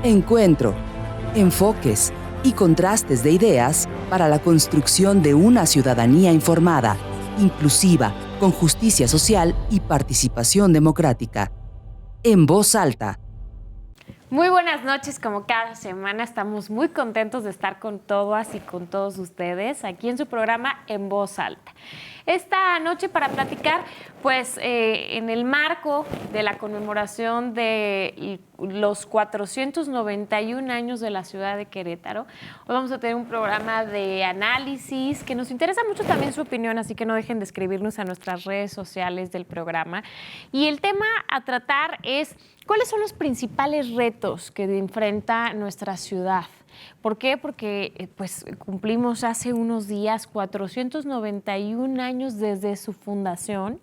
Encuentro, enfoques y contrastes de ideas para la construcción de una ciudadanía informada, inclusiva, con justicia social y participación democrática. En voz alta. Muy buenas noches, como cada semana estamos muy contentos de estar con todas y con todos ustedes aquí en su programa En Voz Alta. Esta noche para platicar, pues en el marco de la conmemoración de los 491 años de la ciudad de Querétaro, hoy vamos a tener un programa de análisis que nos interesa mucho también su opinión, así que no dejen de escribirnos a nuestras redes sociales del programa. Y el tema a tratar es: ¿cuáles son los principales retos que enfrenta nuestra ciudad? ¿Por qué? Porque pues cumplimos hace unos días 491 años desde su fundación.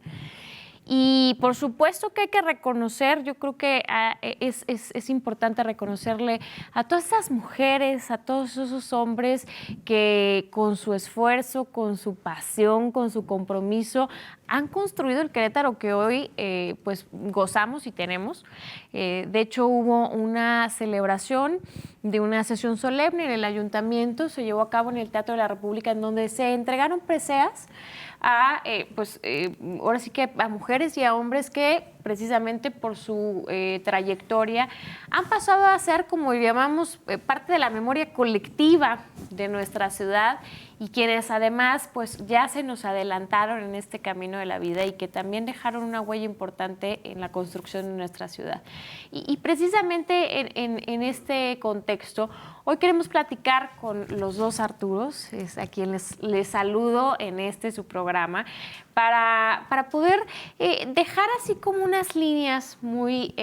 Y por supuesto que hay que reconocer, yo creo que es importante reconocerle a todas esas mujeres, a todos esos hombres que con su esfuerzo, con su pasión, con su compromiso, han construido el Querétaro que hoy pues gozamos y tenemos. De hecho, hubo una celebración de una sesión solemne en el ayuntamiento, se llevó a cabo en el Teatro de la República, en donde se entregaron preseas a, ahora sí que a mujeres y a hombres que precisamente por su trayectoria han pasado a ser, como llamamos, parte de la memoria colectiva de nuestra ciudad, y quienes además pues ya se nos adelantaron en este camino de la vida y que también dejaron una huella importante en la construcción de nuestra ciudad. Y precisamente en este contexto, hoy queremos platicar con los dos Arturos, es a quienes les saludo en su programa, para poder dejar así como unas líneas muy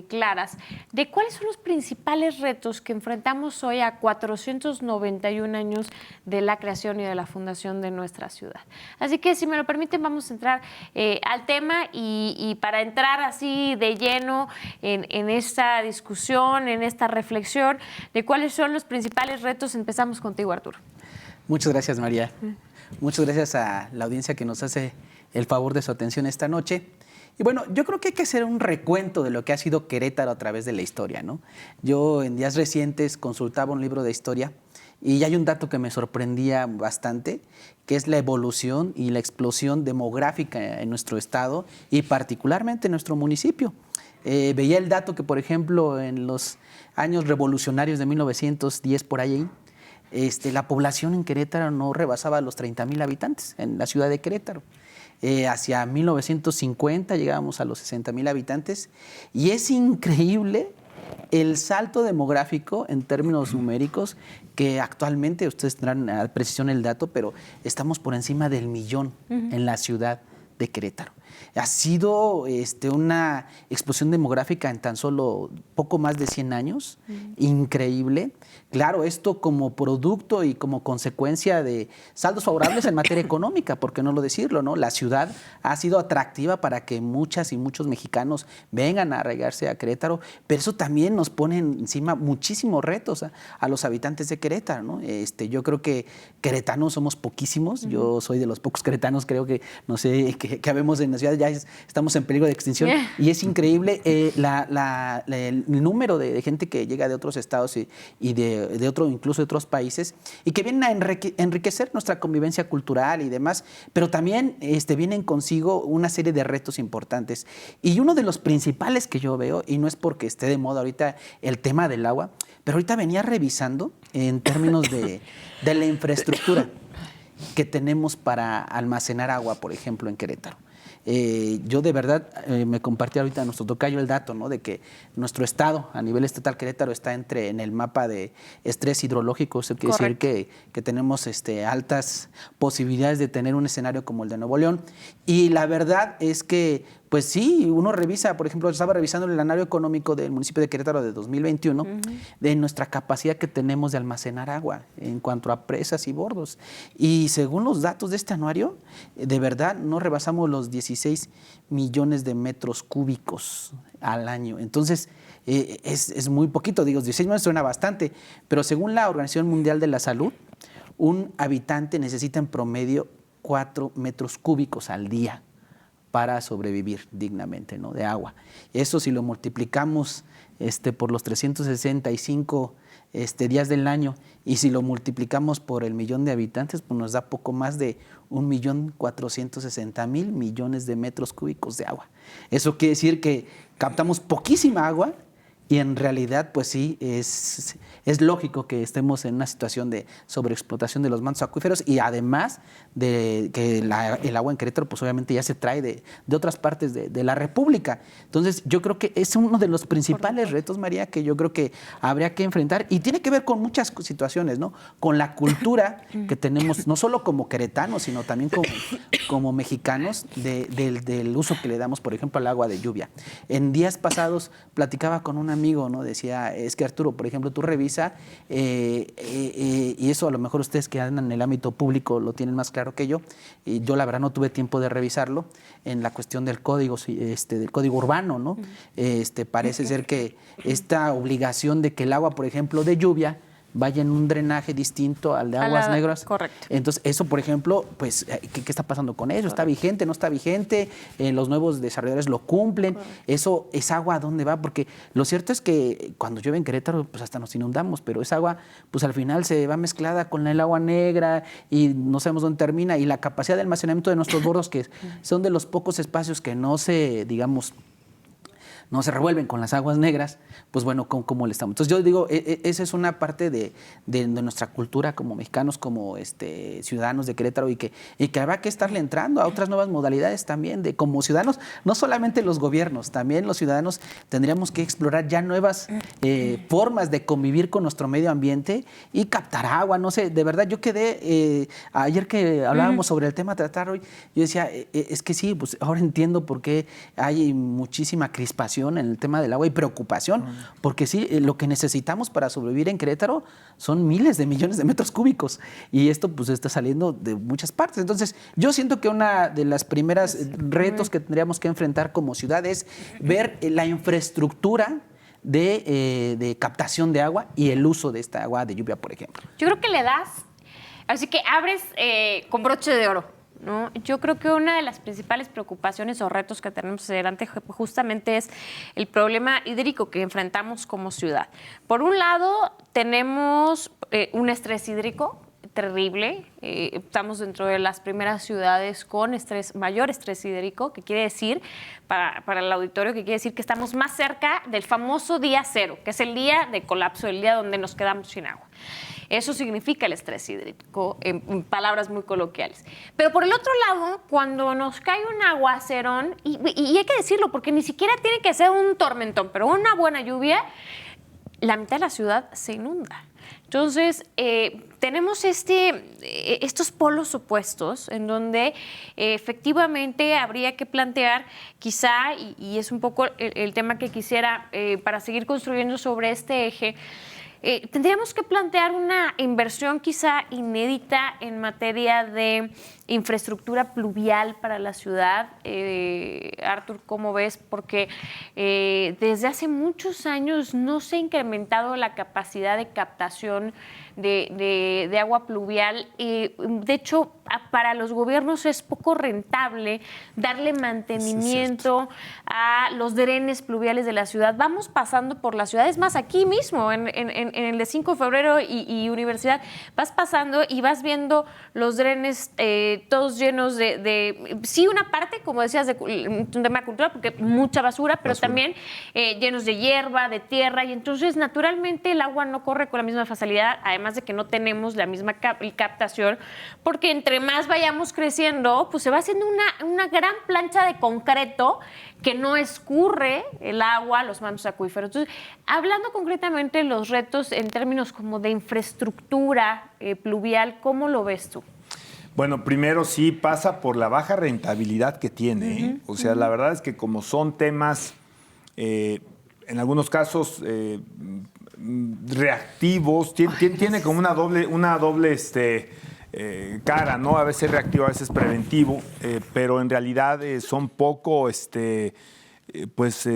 claras de cuáles son los principales retos que enfrentamos hoy a 491 años de la creación y de la fundación de nuestra ciudad. Así que, si me lo permiten, vamos a entrar al tema y para entrar así de lleno en esta discusión, en esta reflexión de cuáles son los principales retos, empezamos contigo, Arturo. Muchas gracias, María. Muchas gracias a la audiencia que nos hace el favor de su atención esta noche. Y bueno, yo creo que hay que hacer un recuento de lo que ha sido Querétaro a través de la historia, ¿no? Yo en días recientes consultaba un libro de historia y hay un dato que me sorprendía bastante, que es la evolución y la explosión demográfica en nuestro estado y particularmente en nuestro municipio. Veía el dato que, por ejemplo, en los años revolucionarios de 1910 por ahí, la población en Querétaro no rebasaba los 30,000 habitantes en la ciudad de Querétaro. Hacia 1950 llegábamos a los 60,000 habitantes y es increíble el salto demográfico en términos numéricos que actualmente, ustedes tendrán a precisión el dato, pero estamos por encima del 1,000,000 en la ciudad de Querétaro. Ha sido una explosión demográfica en tan solo poco más de 100 años, increíble. Claro, esto como producto y como consecuencia de saldos favorables en materia económica, ¿por qué no lo decirlo, no? La ciudad ha sido atractiva para que muchas y muchos mexicanos vengan a arraigarse a Querétaro, pero eso también nos pone encima muchísimos retos a los habitantes de Querétaro, ¿no? Yo creo que queretanos somos poquísimos, yo soy de los pocos queretanos, creo que, no sé, que habemos en la ciudad, ya estamos en peligro de extinción, y es increíble el número de gente que llega de otros estados y incluso de otros países, y que vienen a enriquecer nuestra convivencia cultural y demás, pero también vienen consigo una serie de retos importantes. Y uno de los principales que yo veo, y no es porque esté de moda ahorita el tema del agua, pero ahorita venía revisando en términos de la infraestructura que tenemos para almacenar agua, por ejemplo, en Querétaro. Yo de verdad me compartí ahorita nuestro tocayo el dato, ¿no? De que nuestro estado, a nivel estatal, Querétaro está en el mapa de estrés hidrológico. Eso quiere decir que tenemos altas posibilidades de tener un escenario como el de Nuevo León. Y la verdad es que, pues sí, uno revisa, por ejemplo, estaba revisando el anuario económico del municipio de Querétaro de 2021, de nuestra capacidad que tenemos de almacenar agua en cuanto a presas y bordos. Y según los datos de este anuario, de verdad no rebasamos los 16 millones de metros cúbicos al año. Entonces, es muy poquito, digo, 16 millones suena bastante, pero según la Organización Mundial de la Salud, un habitante necesita en promedio 4 metros cúbicos al día para sobrevivir dignamente, ¿no? De agua. Eso, si lo multiplicamos por los 365 días del año, y si lo multiplicamos por el millón de habitantes, pues nos da poco más de 1.460.000 millones de metros cúbicos de agua. Eso quiere decir que captamos poquísima agua, y en realidad, pues sí, es lógico que estemos en una situación de sobreexplotación de los mantos acuíferos, y además de que el agua en Querétaro, pues obviamente ya se trae de otras partes de la República. Entonces, yo creo que es uno de los principales retos, María, que yo creo que habría que enfrentar, y tiene que ver con muchas situaciones, ¿no? Con la cultura que tenemos, no solo como queretanos, sino también como mexicanos, del uso que le damos, por ejemplo, al agua de lluvia. En días pasados platicaba con una amigo, ¿no? Decía, es que Arturo, por ejemplo, tú revisa, y eso a lo mejor ustedes que andan en el ámbito público lo tienen más claro que yo, y yo la verdad no tuve tiempo de revisarlo, en la cuestión del código urbano, ¿no? Parece ser que esta obligación de que el agua, por ejemplo, de lluvia, vaya en un drenaje distinto al de aguas negras. Correcto. Entonces, eso, por ejemplo, pues, ¿qué está pasando con eso? ¿Está vigente? ¿No está vigente? ¿Los nuevos desarrolladores lo cumplen? Correcto. Eso, ¿esa agua a dónde va? Porque lo cierto es que cuando llueve en Querétaro, pues hasta nos inundamos, pero esa agua, pues al final se va mezclada con el agua negra y no sabemos dónde termina. Y la capacidad de almacenamiento de nuestros bordos, que son de los pocos espacios que no se, digamos, no se revuelven con las aguas negras, pues bueno, ¿cómo le estamos? Entonces yo digo, esa es una parte de nuestra cultura como mexicanos, como ciudadanos de Querétaro, y que habrá que estarle entrando a otras nuevas modalidades también, de como ciudadanos, no solamente los gobiernos, también los ciudadanos tendríamos que explorar ya nuevas formas de convivir con nuestro medio ambiente y captar agua, no sé, de verdad yo quedé, ayer que hablábamos sobre el tema tratar hoy, yo decía, es que sí, pues ahora entiendo por qué hay muchísima crispación en el tema del agua y preocupación, porque sí, lo que necesitamos para sobrevivir en Querétaro son miles de millones de metros cúbicos, y esto pues está saliendo de muchas partes. Entonces yo siento que una de las primeras retos que tendríamos que enfrentar como ciudad es ver la infraestructura de captación de agua y el uso de esta agua de lluvia, por ejemplo. Yo creo que le das, así que abres con broche de oro, ¿no? Yo creo que una de las principales preocupaciones o retos que tenemos delante justamente es el problema hídrico que enfrentamos como ciudad. Por un lado, tenemos un estrés hídrico terrible. Estamos dentro de las primeras ciudades con mayor estrés hídrico, que quiere decir, para el auditorio, que quiere decir que estamos más cerca del famoso día cero, que es el día de colapso, el día donde nos quedamos sin agua. Eso significa el estrés hídrico, en palabras muy coloquiales. Pero por el otro lado, cuando nos cae un aguacerón, y hay que decirlo, porque ni siquiera tiene que ser un tormentón, pero una buena lluvia, la mitad de la ciudad se inunda. Entonces, tenemos estos polos opuestos en donde efectivamente habría que plantear quizá, y es un poco el tema que quisiera para seguir construyendo sobre este eje, tendríamos que plantear una inversión quizá inédita en materia de infraestructura pluvial para la ciudad. Artur, ¿cómo ves? Porque desde hace muchos años no se ha incrementado la capacidad de captación de agua pluvial. De hecho, para los gobiernos es poco rentable darle mantenimiento a los drenes pluviales de la ciudad. Vamos pasando por las ciudades, más aquí mismo, en el de 5 de febrero y Universidad, vas pasando y vas viendo los drenes todos llenos sí, una parte, como decías, de un tema cultural, porque mucha basura, pero también llenos de hierba, de tierra, y entonces naturalmente el agua no corre con la misma facilidad, además de que no tenemos la misma captación, porque entre más vayamos creciendo, pues se va haciendo una gran plancha de concreto que no escurre el agua a los mantos acuíferos. Entonces, hablando concretamente de los retos en términos como de infraestructura pluvial, ¿cómo lo ves tú? Bueno, primero sí pasa por la baja rentabilidad que tiene. O sea, la verdad es que como son temas, en algunos casos, reactivos, tiene como una doble cara, ¿no? A veces reactivo, a veces preventivo, pero en realidad son poco,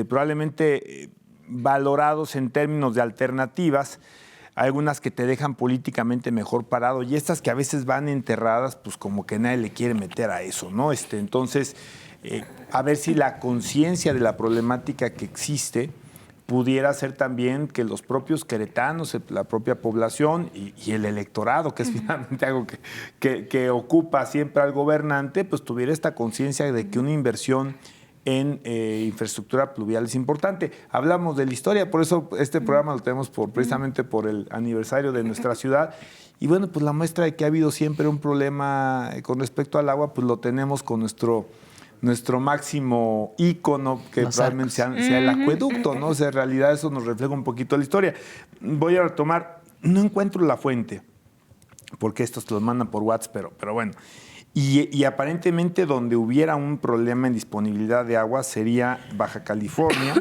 probablemente valorados en términos de alternativas. Hay algunas que te dejan políticamente mejor parado, y estas que a veces van enterradas, pues como que nadie le quiere meter a eso, ¿no? Entonces, a ver si la conciencia de la problemática que existe pudiera ser también que los propios queretanos, la propia población y el electorado, que es finalmente algo que ocupa siempre al gobernante, pues tuviera esta conciencia de que una inversión en infraestructura pluvial es importante. Hablamos de la historia, por eso este programa lo tenemos precisamente por el aniversario de nuestra ciudad. Y bueno, pues la muestra de que ha habido siempre un problema con respecto al agua, pues lo tenemos con nuestro máximo ícono, que probablemente sea el acueducto, ¿no? O sea, en realidad eso nos refleja un poquito la historia. Voy a retomar, no encuentro la fuente, porque estos te los mandan por WhatsApp, pero bueno. Y aparentemente donde hubiera un problema en disponibilidad de agua sería Baja California,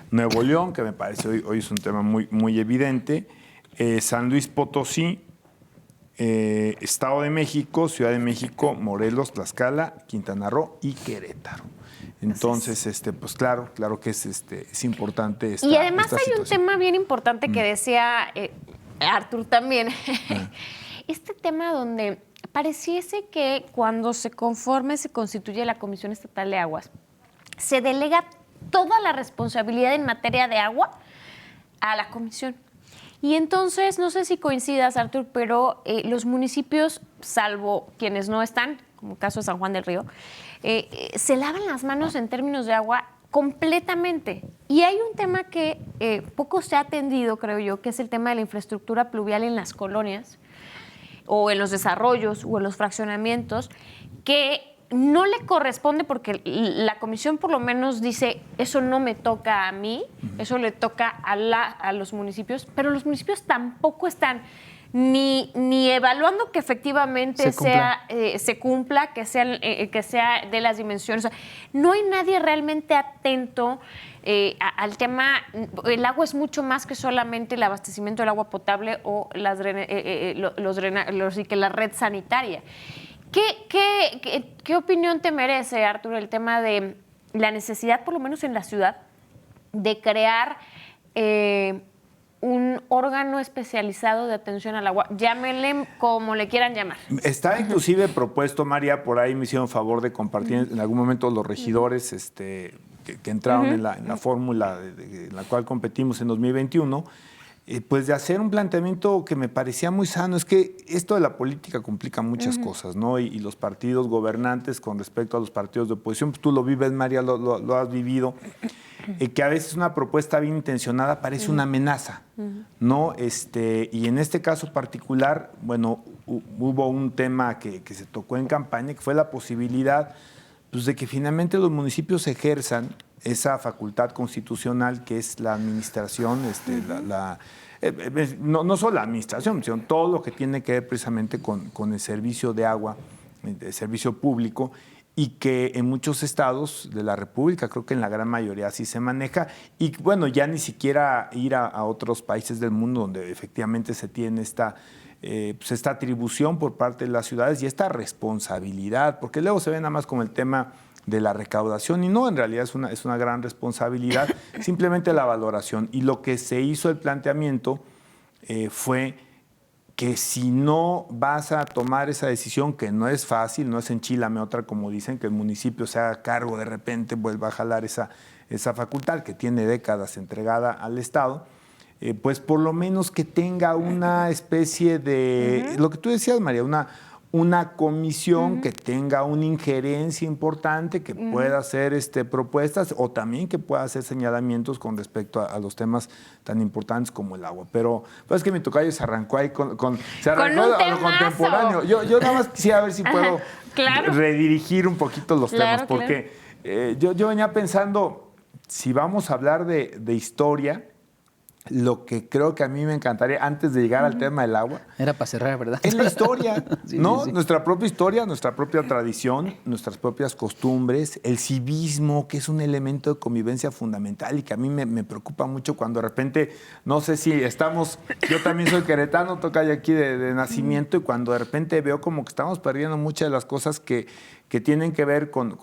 Nuevo León, que me parece hoy es un tema muy, muy evidente, San Luis Potosí, Estado de México, Ciudad de México, Morelos, Tlaxcala, Quintana Roo y Querétaro. Entonces, pues claro que es importante esta Y además hay situación. un tema bien importante que decía Artur también. Este tema donde pareciese que cuando se constituye la Comisión Estatal de Aguas, se delega toda la responsabilidad en materia de agua a la comisión. Y entonces, no sé si coincidas, Artur, pero los municipios, salvo quienes no están, como el caso de San Juan del Río, se lavan las manos en términos de agua completamente. Y hay un tema que poco se ha atendido, creo yo, que es el tema de la infraestructura pluvial en las colonias, o en los desarrollos, o en los fraccionamientos, que no le corresponde porque la comisión por lo menos dice, eso no me toca a mí, eso le toca a los municipios, pero los municipios tampoco están ni evaluando que efectivamente se cumpla, que sea de las dimensiones. O sea, no hay nadie realmente atento al tema. El agua es mucho más que solamente el abastecimiento del agua potable o la red sanitaria. ¿Qué opinión te merece, Artur, el tema de la necesidad, por lo menos en la ciudad, de crear un órgano especializado de atención al agua? Llámenle como le quieran llamar. Está inclusive propuesto, María, por ahí me hicieron favor de compartir en algún momento los regidores que entraron en la fórmula en la cual competimos en 2021, pues de hacer un planteamiento que me parecía muy sano. Es que esto de la política complica muchas cosas, ¿no? Y los partidos gobernantes con respecto a los partidos de oposición, pues tú lo vives, María, lo has vivido, que a veces una propuesta bien intencionada parece una amenaza, ¿no? Y en este caso particular, bueno, hubo un tema que se tocó en campaña, que fue la posibilidad, pues, de que finalmente los municipios ejerzan esa facultad constitucional que es la administración, no solo la administración, sino todo lo que tiene que ver precisamente con el servicio de agua, el servicio público, y que en muchos estados de la República, creo que en la gran mayoría así se maneja, y bueno, ya ni siquiera ir a otros países del mundo donde efectivamente se tiene esta atribución por parte de las ciudades y esta responsabilidad, porque luego se ve nada más como el tema de la recaudación, y no, en realidad es una gran responsabilidad, simplemente la valoración. Y lo que se hizo el planteamiento fue que si no vas a tomar esa decisión, que no es fácil, no es enchilame otra, como dicen, que el municipio se haga cargo, de repente vuelva a jalar esa facultad que tiene décadas entregada al Estado, pues por lo menos que tenga una especie de, lo que tú decías, María, una comisión que tenga una injerencia importante, que pueda hacer propuestas o también que pueda hacer señalamientos con respecto a los temas tan importantes como el agua. Pero pues es que mi tocayo se arrancó ahí se arrancó a lo contemporáneo. Yo nada más quisiera ver si puedo redirigir un poquito los temas, porque yo venía pensando, si vamos a hablar de historia, lo que creo que a mí me encantaría, antes de llegar al tema del agua... Era para cerrar, ¿verdad? Es la historia, sí, ¿no? Sí. Nuestra propia historia, nuestra propia tradición, nuestras propias costumbres, el civismo, que es un elemento de convivencia fundamental y que a mí me preocupa mucho cuando de repente, no sé si estamos... Yo también soy queretano, tocayo aquí de nacimiento, y cuando de repente veo como que estamos perdiendo muchas de las cosas que tienen que ver con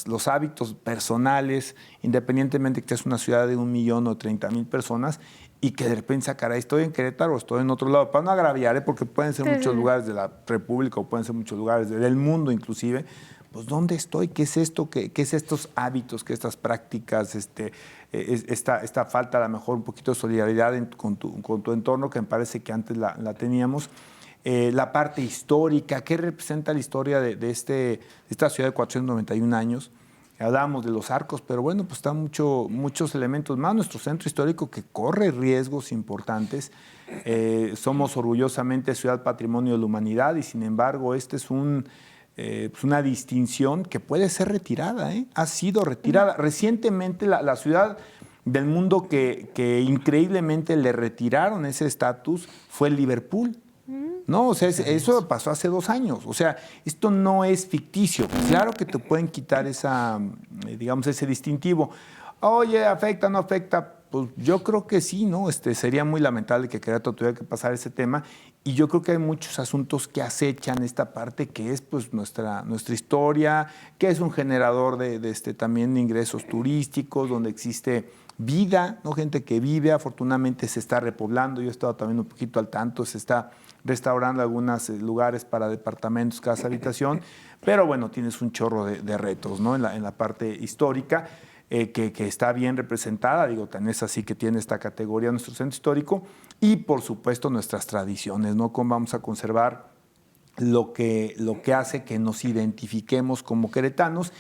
los hábitos personales, independientemente que es una ciudad de 1 millón o 30,000 personas, y que de repente, caray, estoy en Querétaro o estoy en otro lado, para no agraviar, porque pueden ser muchos lugares de la República o pueden ser muchos lugares del mundo inclusive, pues ¿dónde estoy? ¿Qué es esto? ¿Qué es estos hábitos? ¿Qué estas prácticas? Esta falta a lo mejor un poquito de solidaridad con tu entorno, que me parece que antes la teníamos. La parte histórica, ¿qué representa la historia de esta ciudad de 491 años? Hablábamos de los arcos, pero bueno, pues están muchos elementos más. Nuestro centro histórico que corre riesgos importantes. Somos orgullosamente Ciudad Patrimonio de la Humanidad y sin embargo este es una distinción que puede ser retirada, ha sido retirada. Recientemente la ciudad del mundo que increíblemente le retiraron ese estatus fue Liverpool. No, o sea, eso pasó hace 2 años. O sea, esto no es ficticio. Claro que te pueden quitar ese distintivo. Oye, ¿afecta, no afecta? Pues yo creo que sí, ¿no? Sería muy lamentable que Querétaro tuviera que pasar ese tema. Y yo creo que hay muchos asuntos que acechan esta parte que es pues nuestra historia, que es un generador también de ingresos turísticos, donde existe vida, ¿no? Gente que vive, afortunadamente se está repoblando. Yo he estado también un poquito al tanto, se está restaurando algunos lugares para departamentos, casa, habitación, pero bueno, tienes un chorro de retos, ¿no? En la parte histórica, que está bien representada, tan es así que tiene esta categoría nuestro centro histórico, y por supuesto nuestras tradiciones, ¿no? Cómo vamos a conservar lo que hace que nos identifiquemos como queretanos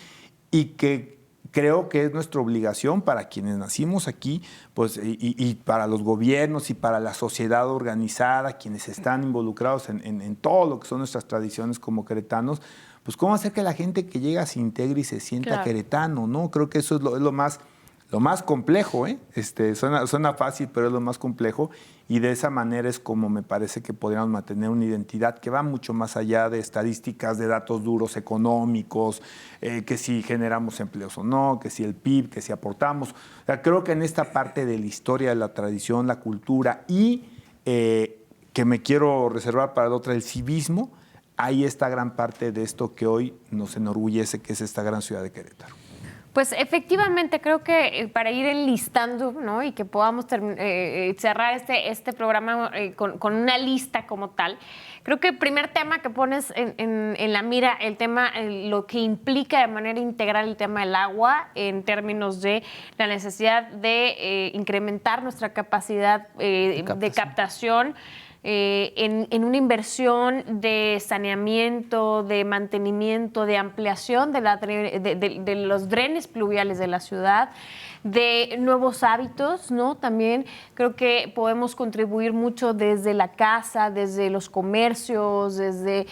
y que creo que es nuestra obligación para quienes nacimos aquí, pues, y para los gobiernos y para la sociedad organizada, quienes están involucrados en todo lo que son nuestras tradiciones como queretanos, pues cómo hacer que la gente que llega se integre y se sienta queretano, ¿no? Creo que eso es lo más complejo, ¿eh? Suena fácil, pero es lo más complejo, y de esa manera es como me parece que podríamos mantener una identidad que va mucho más allá de estadísticas, de datos duros económicos, que si generamos empleos o no, que si el PIB, que si aportamos. O sea, creo que en esta parte de la historia, de la tradición, la cultura y que me quiero reservar para la otra, el civismo, ahí está gran parte de esto que hoy nos enorgullece, que es esta gran ciudad de Querétaro. Pues efectivamente creo que para ir enlistando, ¿no? Y que podamos cerrar este programa con una lista como tal, creo que el primer tema que pones en la mira, el tema, lo que implica de manera integral el tema del agua en términos de la necesidad de incrementar nuestra capacidad de captación, en una inversión de saneamiento, de mantenimiento, de ampliación de los drenes pluviales de la ciudad, de nuevos hábitos, ¿no? También creo que podemos contribuir mucho desde la casa, desde los comercios, desde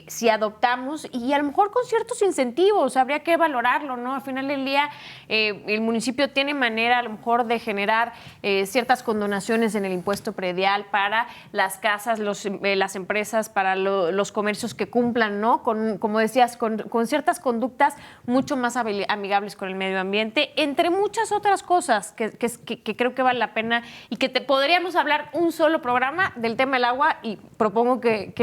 si adoptamos, y a lo mejor con ciertos incentivos, habría que valorarlo, ¿no? Al final del día, el municipio tiene manera a lo mejor de generar ciertas condonaciones en el impuesto predial para las casas, las empresas, para los comercios que cumplan, ¿no? Como decías, con ciertas conductas mucho más amigables con el medio ambiente, entre muchas otras cosas que creo que vale la pena y que podríamos hablar un solo programa del tema del agua, y propongo que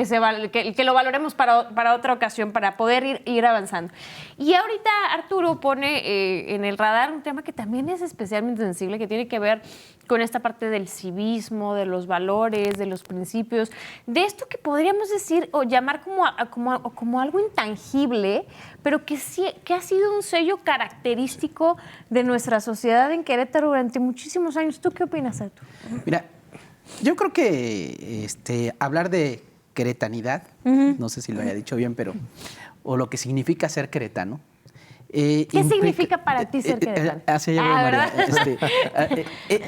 lo valoremos para otra ocasión para poder ir avanzando. Y ahorita Arturo pone en el radar un tema que también es especialmente sensible, que tiene que ver con esta parte del civismo, de los valores, de los principios, de esto que podríamos decir o llamar como algo intangible, pero que ha sido un sello característico de nuestra sociedad en Querétaro durante muchísimos años. ¿Tú qué opinas, Arturo? Mira, yo creo que hablar de queretanidad, no sé si lo haya dicho bien, pero o lo que significa ser queretano. ¿Qué significa para ti ser queretano? María.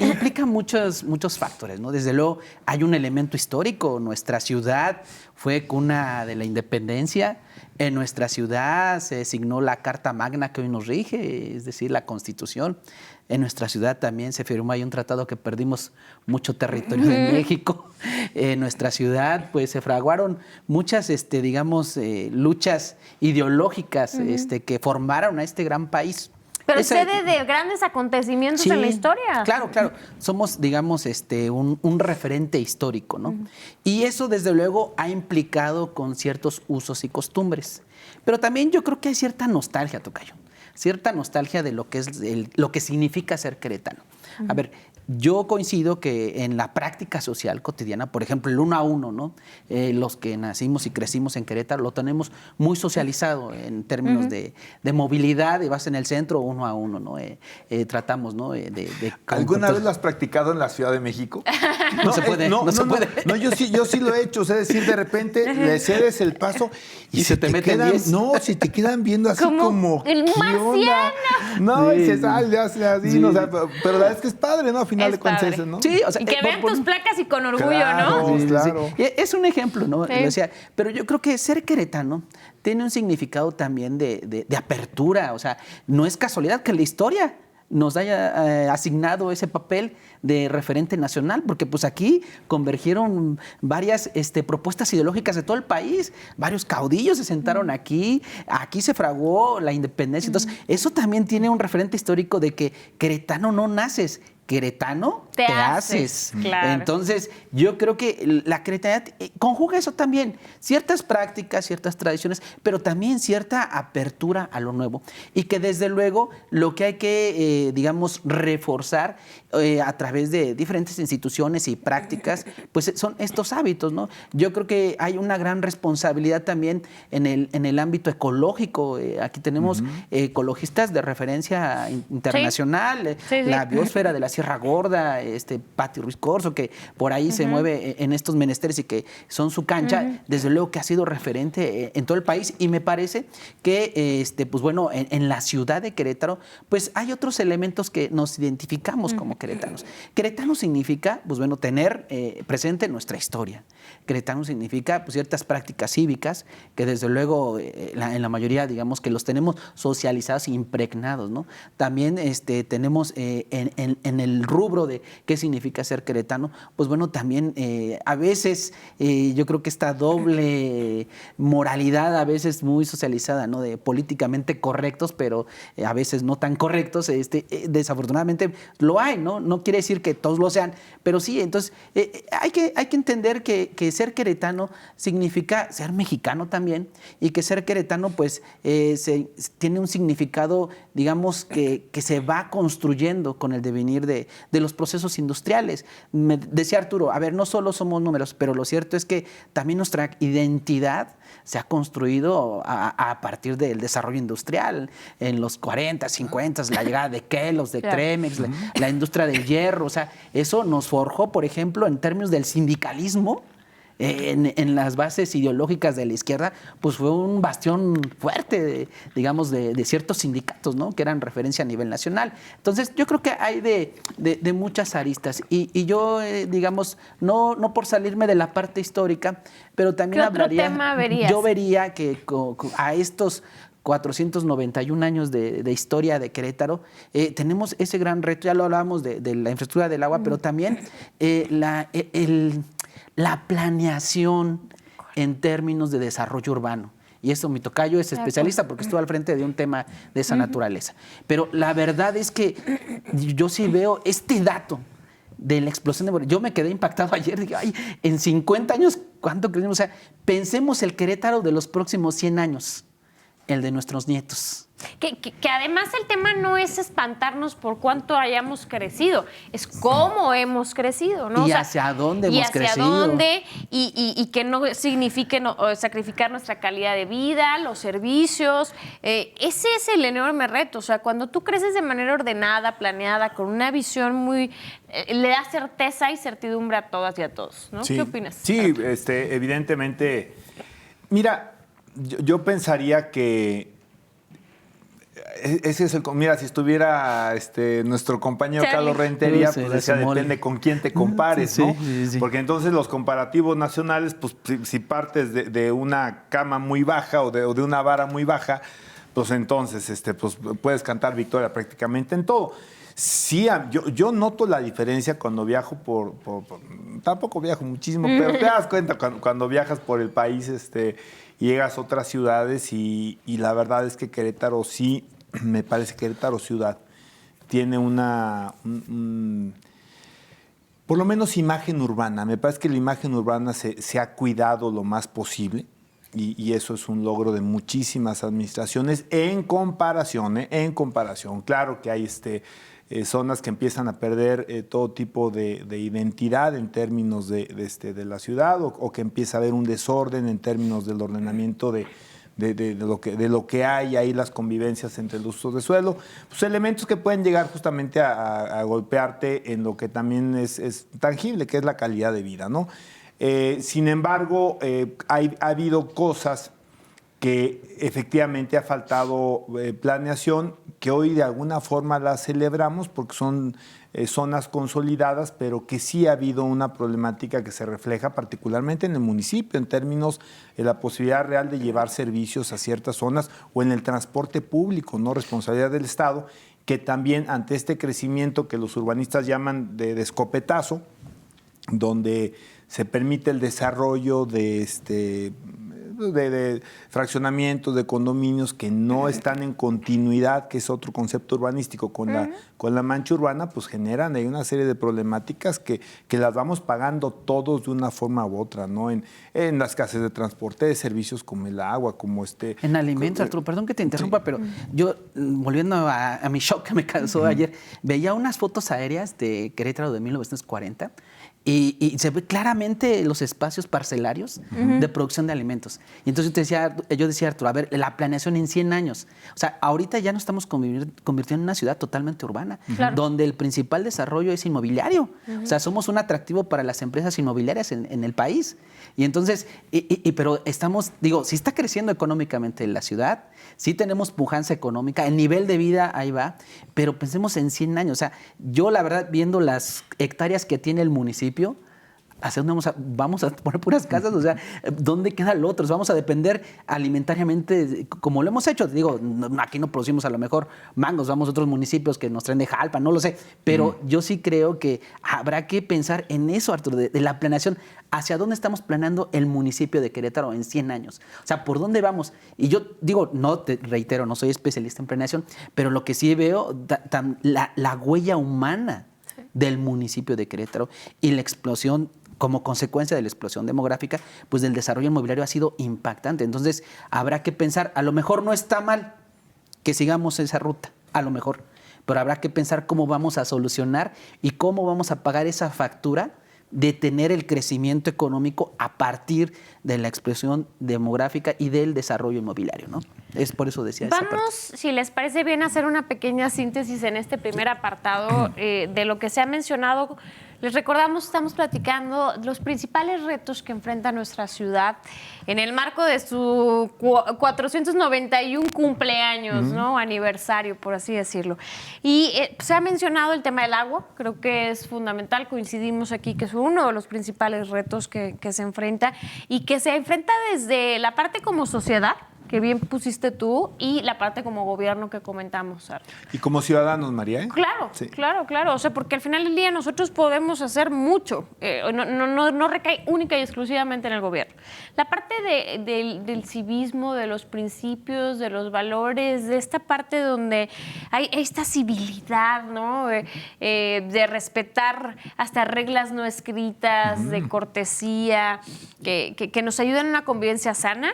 Implica muchos factores, ¿no? Desde luego hay un elemento histórico. Nuestra ciudad fue cuna de la independencia. En nuestra ciudad se signó la Carta Magna que hoy nos rige, es decir, la Constitución. En nuestra ciudad también se firmó ahí un tratado que perdimos mucho territorio de México. En nuestra ciudad pues se fraguaron muchas, luchas ideológicas que formaron a este gran país. Pero sede de grandes acontecimientos en la historia. Claro. Somos, un referente histórico, ¿no? Y eso, desde luego, ha implicado con ciertos usos y costumbres. Pero también yo creo que hay cierta nostalgia, tocayo. Cierta nostalgia de lo que es lo que significa ser queretano. A ver, yo coincido que en la práctica social cotidiana, por ejemplo, el 1 a 1, ¿no? Los que nacimos y crecimos en Querétaro lo tenemos muy socializado en términos de movilidad, y vas en el centro 1 a 1, ¿no? Tratamos, ¿no? ¿Alguna vez lo has practicado en la Ciudad de México? No se puede, no se puede. No, yo sí lo he hecho. O sea, es decir, de repente le cedes el paso y se te meten 10. No, si te quedan viendo así como el ¿qué marciano. onda? No, sí, y se sale así, sí. no, o sea, pero la verdad es que es padre, ¿no? A final Es de cuentas, padre. ¿no? Sí, o sea, Y que vean tus placas y con orgullo, Claro. ¿no? Sí, claro. sí. Es un ejemplo, ¿no? Sí. Lo decía, pero yo creo que ser queretano tiene un significado también de apertura. O sea, no es casualidad que la historia nos haya asignado ese papel de referente nacional, porque pues aquí convergieron varias propuestas ideológicas de todo el país, varios caudillos se sentaron aquí se fraguó la independencia. Entonces, eso también tiene un referente histórico de que queretano no naces, queretano te haces. Claro. Entonces, yo creo que la queretanidad conjuga eso también, ciertas prácticas, ciertas tradiciones, pero también cierta apertura a lo nuevo. Y que desde luego lo que hay que, digamos, reforzar a través de diferentes instituciones y prácticas, pues son estos hábitos, ¿no? Yo creo que hay una gran responsabilidad también en el ámbito ecológico. Aquí tenemos ecologistas de referencia internacional, Sí, sí. la biosfera de la Sierra Gorda, Pati Ruiz Corzo, que por ahí se mueve en estos menesteres y que son su cancha, desde luego que ha sido referente en todo el país. Y me parece que, pues bueno, en la ciudad de Querétaro, pues hay otros elementos que nos identificamos como queretanos. Queretano significa, pues bueno, tener presente nuestra historia. Queretano significa pues, ciertas prácticas cívicas que desde luego en la mayoría, digamos, que los tenemos socializados e impregnados, ¿no? También tenemos en el rubro de qué significa ser queretano, pues bueno, también a veces yo creo que esta doble moralidad a veces muy socializada, ¿no? De políticamente correctos, pero a veces no tan correctos, desafortunadamente lo hay, ¿no? No quiere decir que todos lo sean, pero sí, entonces hay que entender que ser queretano significa ser mexicano también, y que ser queretano pues tiene un significado, digamos, que se va construyendo con el devenir de los procesos industriales. Me decía Arturo, a ver, no solo somos números, pero lo cierto es que también nuestra identidad se ha construido a partir del desarrollo industrial. En los 40, 50, la llegada de Kellogg's, de Cremex, la industria del hierro. O sea, eso nos forjó, por ejemplo, en términos del sindicalismo, en las bases ideológicas de la izquierda, pues fue un bastión fuerte, digamos, de ciertos sindicatos, ¿no? Que eran referencia a nivel nacional. Entonces, yo creo que hay de muchas aristas. Y yo, digamos, no por salirme de la parte histórica, pero también ¿Qué otro hablaría... tema verías? Yo vería que a estos 491 años de historia de Querétaro, tenemos ese gran reto, ya lo hablábamos de la infraestructura del agua, pero también la planeación en términos de desarrollo urbano. Y eso, mi tocayo es especialista porque estuvo al frente de un tema de esa naturaleza. Pero la verdad es que yo sí veo este dato de la explosión de... Yo me quedé impactado ayer, dije, ay, en 50 años, ¿cuánto crecimos? O sea, pensemos el Querétaro de los próximos 100 años, el de nuestros nietos. Que además el tema no es espantarnos por cuánto hayamos crecido, es cómo hemos crecido, ¿no? Y hacia dónde hemos crecido. Y hacia dónde, y que no signifique sacrificar nuestra calidad de vida, los servicios. Ese es el enorme reto. O sea, cuando tú creces de manera ordenada, planeada, con una visión muy... le da certeza y certidumbre a todas y a todos, ¿no? Sí. ¿Qué opinas? Sí, evidentemente. Mira, yo pensaría que ese es el... Mira, si estuviera nuestro compañero Charlie. Carlos Rentería, Sí, pues de decía, ese mole. depende con quién te compares, Sí, ¿no? sí. Porque entonces los comparativos nacionales, pues si partes de una cama muy baja o de una vara muy baja, pues entonces pues puedes cantar victoria prácticamente en todo. Sí, yo noto la diferencia cuando viajo tampoco viajo muchísimo, pero te das cuenta cuando viajas por el país, y llegas a otras ciudades y la verdad es que Querétaro sí, me parece que Querétaro ciudad tiene por lo menos imagen urbana. Me parece que la imagen urbana se ha cuidado lo más posible. Y eso es un logro de muchísimas administraciones en comparación. Claro que hay zonas que empiezan a perder todo tipo de identidad en términos de la ciudad, o que empieza a haber un desorden en términos del ordenamiento de lo que hay ahí, las convivencias entre los usos de suelo, pues elementos que pueden llegar justamente a golpearte en lo que también es tangible, que es la calidad de vida, ¿no? Sin embargo, ha habido cosas que efectivamente ha faltado planeación, que hoy de alguna forma las celebramos porque son zonas consolidadas, pero que sí ha habido una problemática que se refleja particularmente en el municipio, en términos de la posibilidad real de llevar servicios a ciertas zonas, o en el transporte público, ¿no? Responsabilidad del Estado, que también ante este crecimiento que los urbanistas llaman de escopetazo, donde se permite el desarrollo de fraccionamientos, de condominios que no están en continuidad, que es otro concepto urbanístico, con la mancha urbana, pues generan ahí una serie de problemáticas que las vamos pagando todos de una forma u otra, ¿no? En las casas de transporte, de servicios como el agua, como En alimentos, Arturo, perdón que te interrumpa, sí, pero yo, volviendo a mi shock que me causó ayer, veía unas fotos aéreas de Querétaro de 1940, y se ve claramente los espacios parcelarios de producción de alimentos. Y entonces yo decía, Arturo, a ver, la planeación en 100 años. O sea, ahorita ya nos estamos convirtiendo en una ciudad totalmente urbana, donde el principal desarrollo es inmobiliario. O sea, somos un atractivo para las empresas inmobiliarias en el país. Y entonces, pero estamos, sí está creciendo económicamente la ciudad, sí tenemos pujanza económica, el nivel de vida ahí va, pero pensemos en 100 años. O sea, yo la verdad, viendo las hectáreas que tiene el municipio, ¿hacia dónde vamos a poner puras casas? O sea, ¿dónde queda lo otro? Vamos a depender alimentariamente, como lo hemos hecho. Aquí no producimos a lo mejor mangos, vamos a otros municipios que nos traen de Jalpa, no lo sé. Pero yo sí creo que habrá que pensar en eso, Arturo, de la planeación. ¿Hacia dónde estamos planeando el municipio de Querétaro en 100 años? O sea, ¿por dónde vamos? Y yo te reitero, no soy especialista en planeación, pero lo que sí veo, la huella humana del municipio de Querétaro y la explosión, como consecuencia de la explosión demográfica, pues del desarrollo inmobiliario ha sido impactante. Entonces, habrá que pensar, a lo mejor no está mal que sigamos esa ruta, a lo mejor, pero habrá que pensar cómo vamos a solucionar y cómo vamos a pagar esa factura de tener el crecimiento económico a partir de la explosión demográfica y del desarrollo inmobiliario, ¿no? Es por eso decía esa parte. Vamos, si les parece bien, a hacer una pequeña síntesis en este primer apartado de lo que se ha mencionado. Les recordamos, estamos platicando los principales retos que enfrenta nuestra ciudad en el marco de su 491 cumpleaños, ¿no? Aniversario, por así decirlo. Y se ha mencionado el tema del agua, creo que es fundamental, coincidimos aquí que es uno de los principales retos que se enfrenta y que se enfrenta desde la parte como sociedad, que bien pusiste tú, y la parte como gobierno que comentamos, Arturo. Y como ciudadanos, María, ¿eh? Claro, sí. Claro. O sea, porque al final del día nosotros podemos hacer mucho. No recae única y exclusivamente en el gobierno. La parte del civismo, de los principios, de los valores, de esta parte donde hay esta civilidad, ¿no? De respetar hasta reglas no escritas, de cortesía, que nos ayudan a una convivencia sana.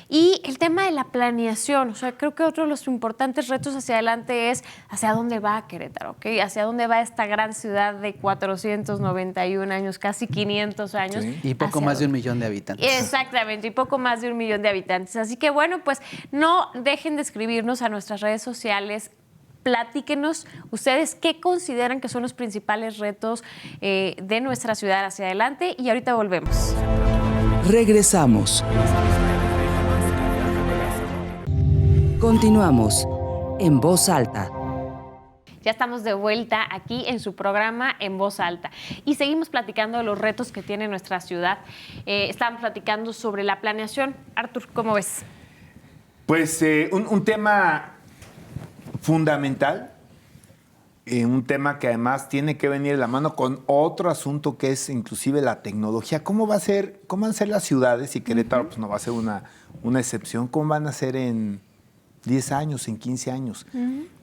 Y el tema de la planeación, o sea, creo que otro de los importantes retos hacia adelante es hacia dónde va Querétaro, ¿ok? Hacia dónde va esta gran ciudad de 491 años, casi 500 años. Sí. Y poco más de 1 millón de habitantes. Exactamente, y poco más de 1 millón de habitantes. Así que bueno, pues no dejen de escribirnos a nuestras redes sociales. Platíquenos ustedes qué consideran que son los principales retos de nuestra ciudad hacia adelante, y ahorita volvemos. Regresamos. Continuamos en Voz Alta. Ya estamos de vuelta aquí en su programa En Voz Alta y seguimos platicando de los retos que tiene nuestra ciudad. Estamos platicando sobre la planeación. Artur, ¿cómo ves? Pues un tema fundamental, un tema que además tiene que venir de la mano con otro asunto que es inclusive la tecnología. ¿Cómo van a ser las ciudades? Y Querétaro pues no va a ser una excepción. ¿Cómo van a ser en 10 años, en 15 años?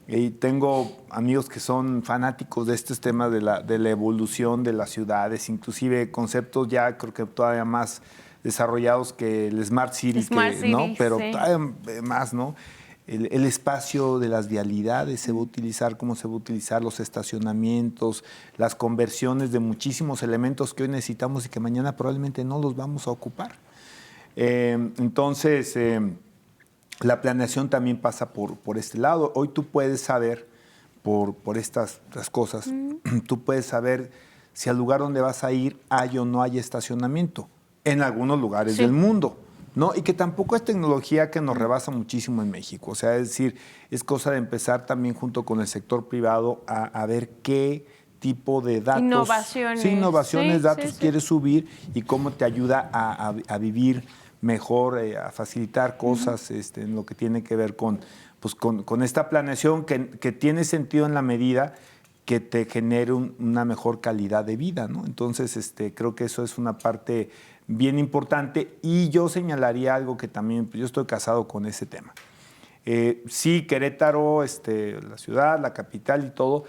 Y tengo amigos que son fanáticos de estos temas de la evolución de las ciudades, inclusive conceptos ya creo que todavía más desarrollados que el Smart City, ¿no? Pero sí, todavía más, ¿no? el espacio de las vialidades se va a utilizar, cómo se va a utilizar los estacionamientos, las conversiones de muchísimos elementos que hoy necesitamos y que mañana probablemente no los vamos a ocupar. Entonces, la planeación también pasa por este lado. Hoy tú puedes saber, por estas cosas, tú puedes saber si al lugar donde vas a ir hay o no hay estacionamiento en algunos lugares del mundo, ¿no? Y que tampoco es tecnología que nos rebasa muchísimo en México. O sea, es decir, es cosa de empezar también junto con el sector privado a ver qué tipo de datos, innovaciones, datos quieres subir y cómo te ayuda a vivir mejor, a facilitar cosas en lo que tiene que ver con esta planeación que tiene sentido en la medida que te genere una mejor calidad de vida, ¿no? Entonces, creo que eso es una parte bien importante y yo señalaría algo que también, pues yo estoy casado con ese tema. Sí, Querétaro, la ciudad, la capital y todo,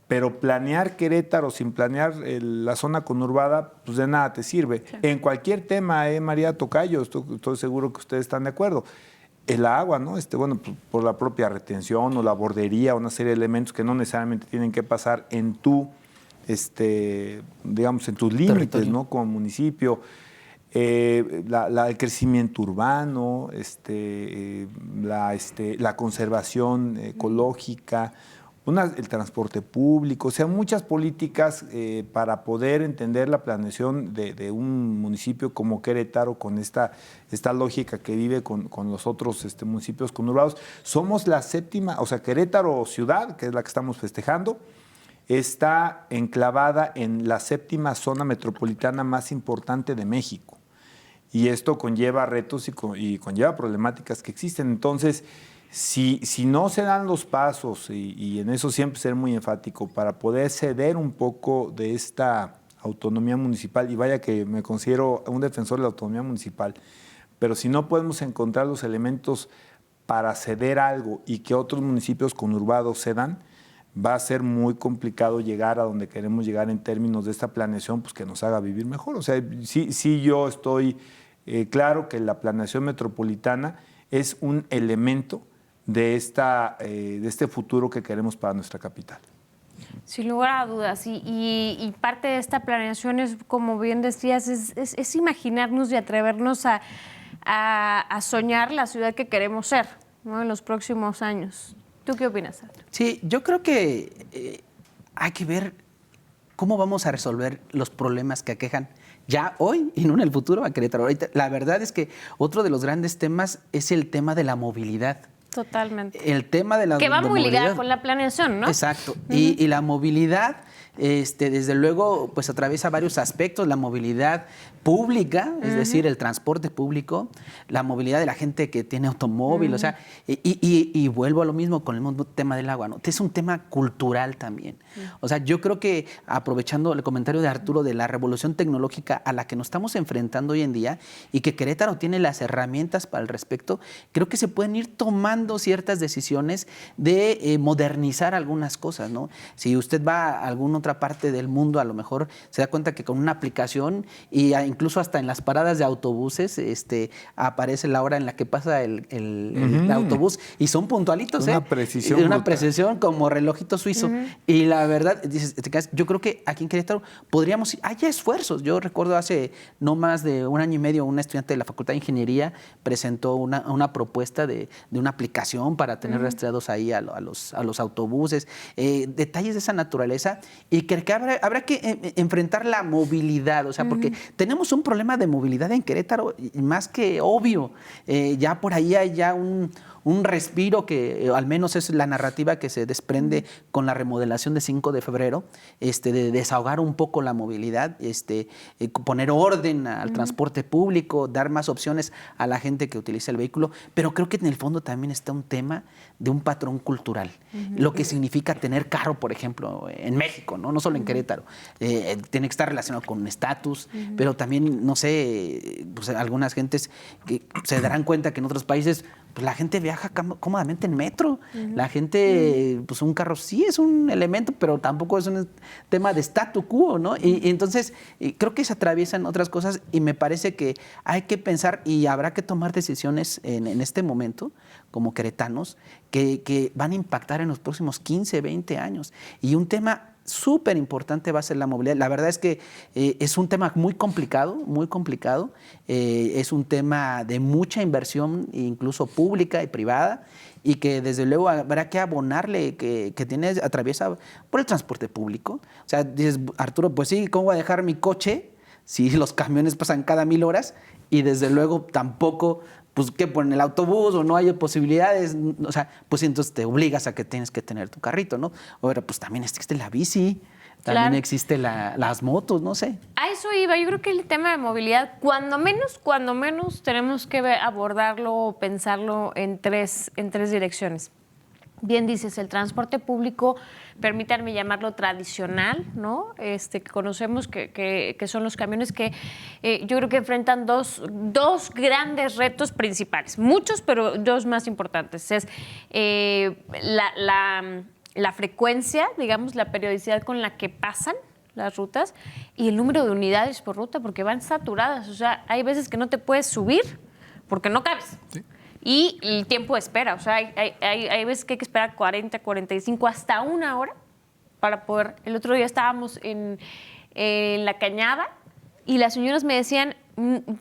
pero planear Querétaro sin planear la zona conurbada, pues de nada te sirve. Sí. En cualquier tema, María Tocayo, estoy seguro que ustedes están de acuerdo. El agua, ¿no? Bueno, por la propia retención o la bordería, una serie de elementos que no necesariamente tienen que pasar en digamos, en tus límites, ¿no? Como municipio. El crecimiento urbano, la conservación ecológica, el transporte público, o sea, muchas políticas para poder entender la planeación de un municipio como Querétaro con esta lógica que vive con los otros municipios conurbados. Somos la séptima, o sea, Querétaro ciudad, que es la que estamos festejando, está enclavada en la séptima zona metropolitana más importante de México. Y esto conlleva retos y conlleva problemáticas que existen. Entonces, si no se dan los pasos, y en eso siempre ser muy enfático, para poder ceder un poco de esta autonomía municipal, y vaya que me considero un defensor de la autonomía municipal, pero si no podemos encontrar los elementos para ceder algo y que otros municipios conurbados cedan, va a ser muy complicado llegar a donde queremos llegar en términos de esta planeación, pues que nos haga vivir mejor. O sea, sí yo estoy claro que la planeación metropolitana es un elemento de este futuro que queremos para nuestra capital. Sin lugar a dudas, y parte de esta planeación es, como bien decías, es imaginarnos y atrevernos a soñar la ciudad que queremos ser, ¿no? En los próximos años. ¿Tú qué opinas, Arturo? Sí, yo creo que hay que ver cómo vamos a resolver los problemas que aquejan ya hoy y no en el futuro a Querétaro. Ahorita, la verdad es que otro de los grandes temas es el tema de la movilidad. Totalmente. El tema de la movilidad. Que va muy ligado con la planeación, ¿no? Exacto. Y la movilidad, desde luego, pues atraviesa varios aspectos. La movilidad pública, es decir, el transporte público, la movilidad de la gente que tiene automóvil, o sea, y vuelvo a lo mismo con el mismo tema del agua, ¿no? Es un tema cultural también. O sea, yo creo que aprovechando el comentario de Arturo de la revolución tecnológica a la que nos estamos enfrentando hoy en día y que Querétaro tiene las herramientas para el respecto, creo que se pueden ir tomando ciertas decisiones de modernizar algunas cosas, ¿no? Si usted va a alguna otra parte del mundo, a lo mejor se da cuenta que con una aplicación y incluso hasta en las paradas de autobuses aparece la hora en la que pasa el autobús y son puntualitos. Una precisión. Una precisión como relojito suizo. Y la verdad, yo creo que aquí en Querétaro podríamos ir, hay esfuerzos. Yo recuerdo hace no más de un año y medio una estudiante de la Facultad de Ingeniería presentó una propuesta de una aplicación para tener rastreados ahí a los autobuses, detalles de esa naturaleza, y que habrá que enfrentar la movilidad, o sea, porque tenemos un problema de movilidad en Querétaro más que obvio. Ya por ahí hay ya un respiro que al menos es la narrativa que se desprende con la remodelación de 5 de febrero, de desahogar un poco la movilidad, poner orden al transporte público, dar más opciones a la gente que utiliza el vehículo, pero creo que en el fondo también está un tema de un patrón cultural, lo que significa tener carro, por ejemplo, en México, no solo en Querétaro. Tiene que estar relacionado con un estatus, pero también, no sé, pues algunas gentes que se darán cuenta que en otros países pues la gente viaja viaja cómodamente en metro. La gente, pues un carro sí es un elemento, pero tampoco es un tema de statu quo, ¿no? Y entonces creo que se atraviesan otras cosas y me parece que hay que pensar y habrá que tomar decisiones en este momento como queretanos que van a impactar en los próximos 15, 20 años. Y un tema súper importante va a ser la movilidad. La verdad es que es un tema muy complicado, muy complicado. Es un tema de mucha inversión, incluso pública y privada, y que desde luego habrá que abonarle, que atraviesa por el transporte público. O sea, dices, Arturo, pues sí, ¿cómo voy a dejar mi coche si los camiones pasan cada 1000 horas? Y desde luego tampoco, pues que por el autobús o no hay posibilidades, o sea, pues entonces te obligas a que tienes que tener tu carrito, ¿no? Ahora, pues también existe la bici, también existe las motos, no sé. A eso iba. Yo creo que el tema de movilidad, cuando menos tenemos que abordarlo o pensarlo en tres direcciones. Bien dices, el transporte público, permítanme llamarlo tradicional, ¿no? Que conocemos que son los camiones que yo creo que enfrentan dos grandes retos principales. Muchos, pero dos más importantes. Es la frecuencia, digamos, la periodicidad con la que pasan las rutas y el número de unidades por ruta, porque van saturadas. O sea, hay veces que no te puedes subir porque no cabes. Sí. Y el tiempo de espera, o sea, hay veces que hay que esperar 40, 45, hasta 1 hora para poder... El otro día estábamos en La Cañada y las señoras me decían,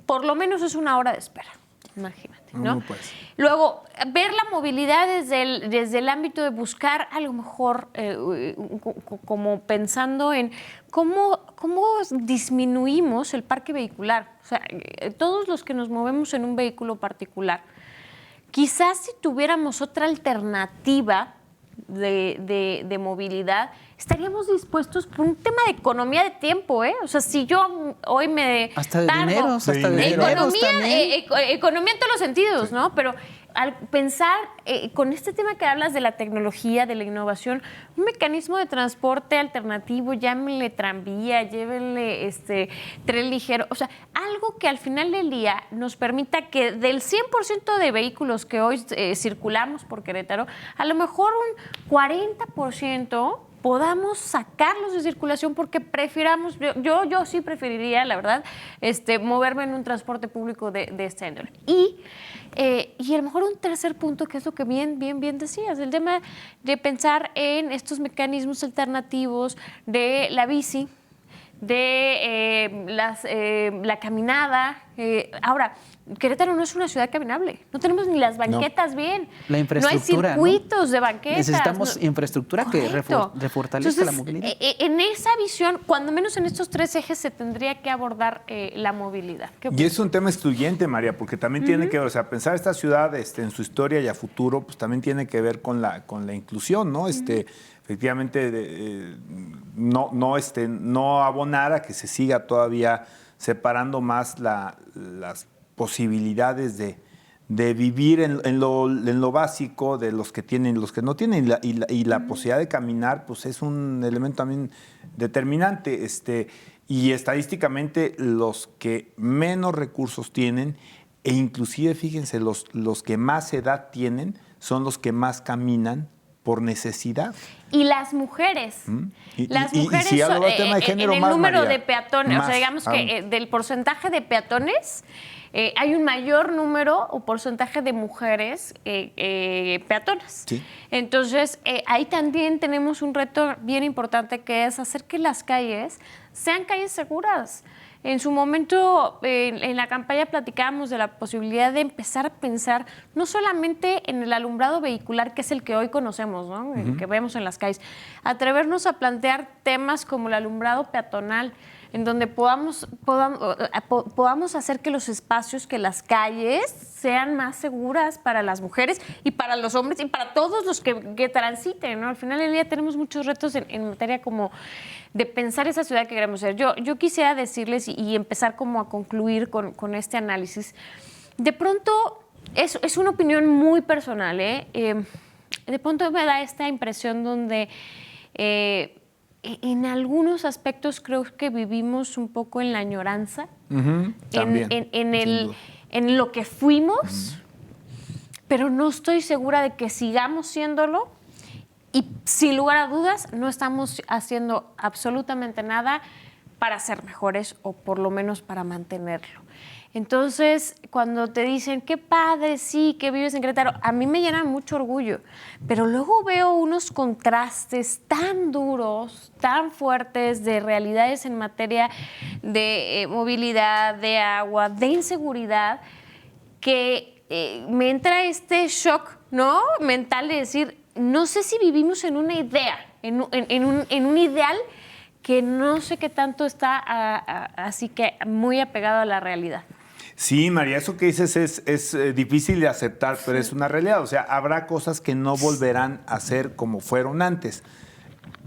por lo menos es 1 hora de espera, imagínate, ¿no? Pues. Luego, ver la movilidad desde el ámbito de buscar a lo mejor como pensando en cómo disminuimos el parque vehicular. O sea, todos los que nos movemos en un vehículo particular, quizás si tuviéramos otra alternativa de movilidad, estaríamos dispuestos por un tema de economía de tiempo, ¿eh? O sea, si yo hoy me hasta de dinero, hasta de dinero. Economía en todos los sentidos, sí. ¿No? Pero al pensar con este tema que hablas de la tecnología, de la innovación, un mecanismo de transporte alternativo, llámenle tranvía, llévenle tren ligero, o sea, algo que al final del día nos permita que del 100% de vehículos que hoy circulamos por Querétaro, a lo mejor un 40% podamos sacarlos de circulación porque prefiramos, yo sí preferiría, la verdad, moverme en un transporte público de esta índole. Y a lo mejor un tercer punto, que es lo que bien decías, el tema de pensar en estos mecanismos alternativos de la bici, de la caminada. Ahora, Querétaro no es una ciudad caminable. No tenemos ni las banquetas bien. La infraestructura. No hay circuitos de banquetas. Necesitamos infraestructura que refortalezca la movilidad. En esa visión, cuando menos en estos 3 ejes, se tendría que abordar la movilidad. Y es un tema excluyente, María, porque también tiene que ver, o sea, pensar esta ciudad en su historia y a futuro, pues también tiene que ver con la inclusión, ¿no? Efectivamente, no abonar a que se siga todavía separando más las posibilidades de vivir en lo básico de los que tienen y los que no tienen. Y la posibilidad de caminar, pues es un elemento también determinante. Y estadísticamente los que menos recursos tienen, e inclusive, fíjense, los que más edad tienen, son los que más caminan por necesidad. Y las mujeres. Las mujeres, si hablo del tema de género, en el más, número María, de peatones, más, o sea, digamos que del porcentaje de peatones, hay un mayor número o porcentaje de mujeres peatonas. Sí. Entonces, ahí también tenemos un reto bien importante, que es hacer que las calles sean calles seguras. En su momento, en la campaña platicábamos de la posibilidad de empezar a pensar no solamente en el alumbrado vehicular, que es el que hoy conocemos, ¿no? El que vemos en las calles, atrevernos a plantear temas como el alumbrado peatonal, en donde podamos hacer que los espacios, que las calles sean más seguras para las mujeres y para los hombres y para todos los que transiten, ¿no? Al final del día tenemos muchos retos en materia como de pensar esa ciudad que queremos ser. Yo quisiera decirles y empezar como a concluir con este análisis. De pronto, es una opinión muy personal, ¿eh? De pronto me da esta impresión donde en algunos aspectos creo que vivimos un poco en la añoranza, también, en lo que fuimos, pero no estoy segura de que sigamos siéndolo y sin lugar a dudas no estamos haciendo absolutamente nada para ser mejores o por lo menos para mantenerlo. Entonces, cuando te dicen, qué padre, sí, que vives en Querétaro, a mí me llena mucho orgullo, pero luego veo unos contrastes tan duros, tan fuertes de realidades en materia de movilidad, de agua, de inseguridad, que me entra este shock, ¿no?, mental de decir, no sé si vivimos en una idea, en un ideal que no sé qué tanto está así que muy apegado a la realidad. Sí, María, eso que dices es difícil de aceptar, pero es una realidad. O sea, habrá cosas que no volverán a ser como fueron antes.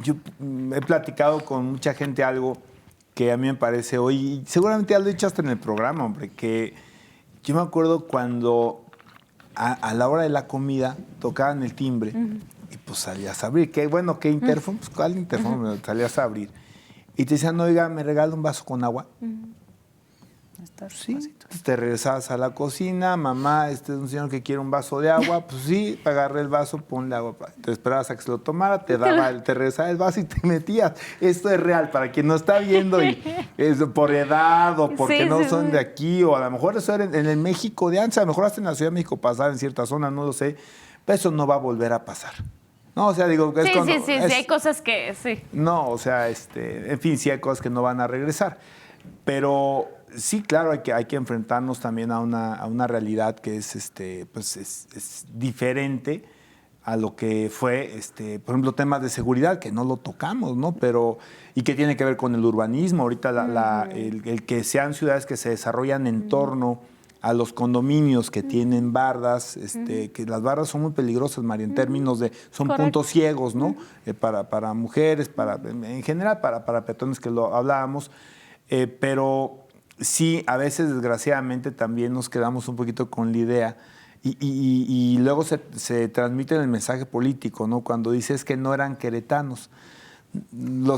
Yo he platicado con mucha gente algo que a mí me parece hoy, y seguramente ya lo he dicho hasta en el programa, hombre, que yo me acuerdo cuando a la hora de la comida tocaban el timbre y pues salías a abrir. ¿Qué interfono? Pues ¿cuál interfono? Salías a abrir. Y te decían, oiga, ¿me regala un vaso con agua? Sí, te regresabas a la cocina, mamá, este es un señor que quiere un vaso de agua, pues sí, agarré el vaso, ponle agua, te esperabas a que se lo tomara, te regresaba el vaso y te metías. Esto es real, para quien no está viendo y es por edad o porque no son de aquí, o a lo mejor eso era en el México de antes, a lo mejor hasta en la Ciudad de México pasaba en ciertas zonas, no lo sé, pero eso no va a volver a pasar. No, o sea, digo... Sí, hay cosas que sí. No, o sea, en fin, sí hay cosas que no van a regresar, pero... Sí, claro, hay que enfrentarnos también a una realidad que es diferente a lo que fue, por ejemplo, temas de seguridad, que no lo tocamos, ¿no? Pero, y que tiene que ver con el urbanismo. Ahorita el que sean ciudades que se desarrollan en torno a los condominios que tienen bardas, que las bardas son muy peligrosas, María, en términos de, son puntos ciegos, ¿no? Para mujeres, en general, para peatones, que lo hablábamos, pero... Sí, a veces, desgraciadamente, también nos quedamos un poquito con la idea y luego se transmite el mensaje político, ¿no? Cuando dices que no eran queretanos.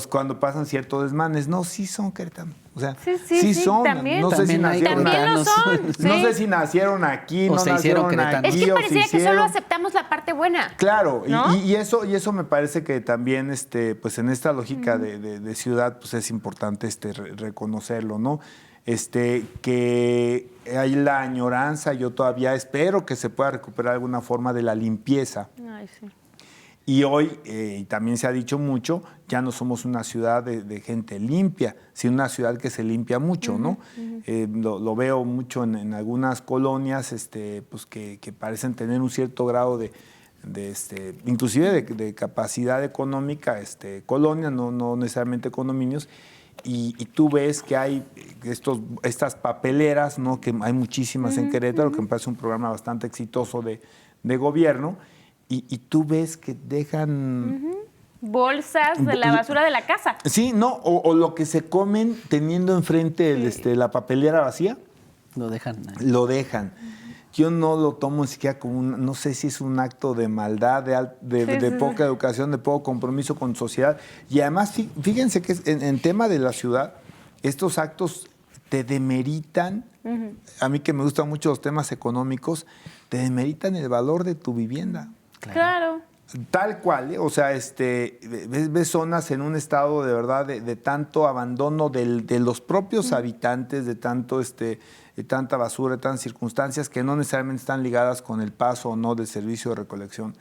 Cuando pasan ciertos desmanes, no, sí son queretanos. O sea, sí son. También. No sé si nacieron también lo son. No sé si nacieron aquí, o no se hicieron nacieron aquí. Es que pareciera que solo aceptamos la parte buena. Claro, ¿no? y eso me parece que también, pues en esta lógica de ciudad, pues es importante reconocerlo, ¿no? Que hay la añoranza, yo todavía espero que se pueda recuperar alguna forma de la limpieza. Ay, sí. Y hoy, y también se ha dicho mucho, ya no somos una ciudad de gente limpia, sino una ciudad que se limpia mucho, ¿no? Lo veo mucho en algunas colonias, pues que parecen tener un cierto grado inclusive de capacidad económica, colonias, no necesariamente condominios. Y tú ves que hay estas papeleras, ¿no? Que hay muchísimas en Querétaro, que me parece un programa bastante exitoso de gobierno, y tú ves que dejan... Bolsas de la basura de la casa. Sí, no, o lo que se comen teniendo enfrente la papelera vacía. Lo dejan. Lo dejan. Yo no lo tomo ni siquiera como no sé si es un acto de maldad, de poca educación, de poco compromiso con sociedad. Y además, fíjense que en tema de la ciudad, estos actos te demeritan, a mí que me gustan mucho los temas económicos, te demeritan el valor de tu vivienda. Claro. Tal cual, o sea, ves zonas en un estado de verdad de tanto abandono de los propios habitantes, de tanto de tanta basura, de tantas circunstancias que no necesariamente están ligadas con el paso o no del servicio de recolección,